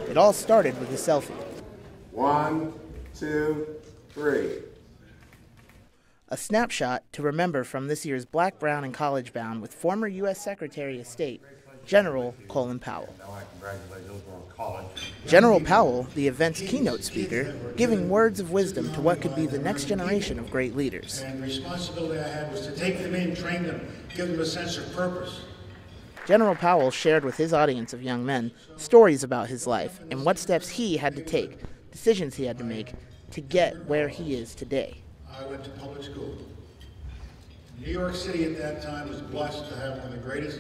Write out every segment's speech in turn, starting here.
It all started with a selfie. 1, 2, 3. A snapshot to remember from this year's Black, Brown, and College Bound with former U.S. Secretary of State, General Colin Powell. General Powell, the event's keynote speaker, giving words of wisdom to what could be the next generation of great leaders. And the responsibility I had was to take them in, train them, give them a sense of purpose. General Powell shared with his audience of young men stories about his life and what steps he had to take, decisions he had to make to get where he is today. I went to public school. New York City at that time was blessed to have one of the greatest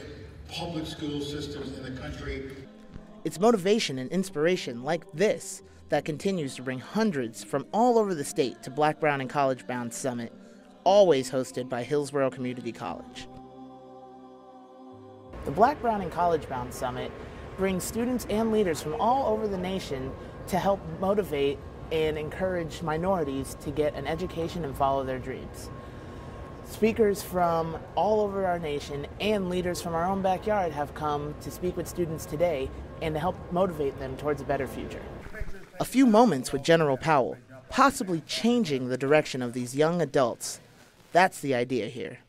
public school systems in the country. It's motivation and inspiration like this that continues to bring hundreds from all over the state to Black, Brown, and College Bound Summit, always hosted by Hillsborough Community College. The Black, Brown, and College Bound Summit brings students and leaders from all over the nation to help motivate and encourage minorities to get an education and follow their dreams. Speakers from all over our nation and leaders from our own backyard have come to speak with students today and to help motivate them towards a better future. A few moments with General Powell, possibly changing the direction of these young adults. That's the idea here.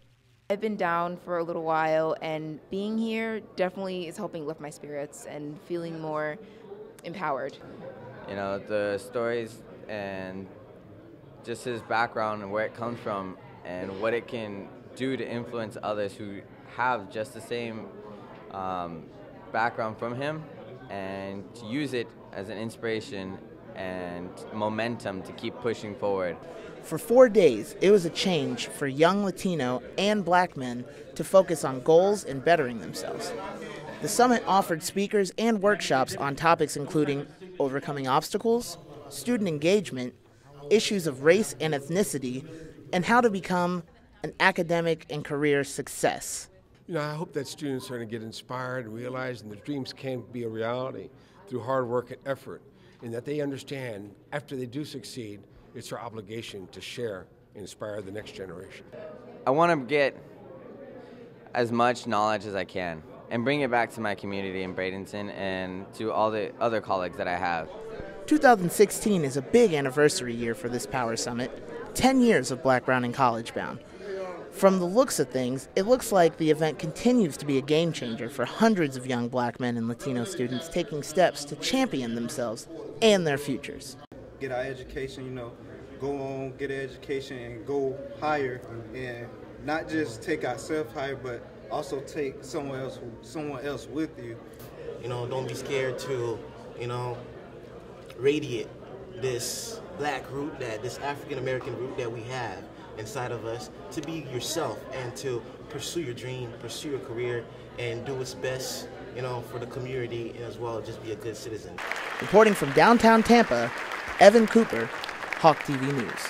I've been down for a little while, and being here definitely is helping lift my spirits and feeling more empowered. You know, the stories and just his background and where it comes from and what it can do to influence others who have just the same background from him, and to use it as an inspiration and momentum to keep pushing forward. For 4 days, it was a change for young Latino and Black men to focus on goals and bettering themselves. The summit offered speakers and workshops on topics including overcoming obstacles, student engagement, issues of race and ethnicity, and how to become an academic and career success. You know, I hope that students are going to get inspired and realize that their dreams can be a reality through hard work and effort, and that they understand after they do succeed, it's our obligation to share and inspire the next generation. I want to get as much knowledge as I can and bring it back to my community in Bradenton and to all the other colleagues that I have. 2016 is a big anniversary year for this Power Summit, 10 years of Black, Brown, and College Bound. From the looks of things, it looks like the event continues to be a game changer for hundreds of young Black men and Latino students taking steps to champion themselves and their futures. Get our education, you know, go on, get an education and go higher, and not just take ourselves higher, but also take someone else with you. You know, don't be scared to, you know, radiate this Black root, this African American root that we have inside of us, to be yourself and to pursue your dream, pursue your career, and do what's best, you know, for the community, and as well just be a good citizen. Reporting from downtown Tampa, Evan Cooper, Hawk TV News.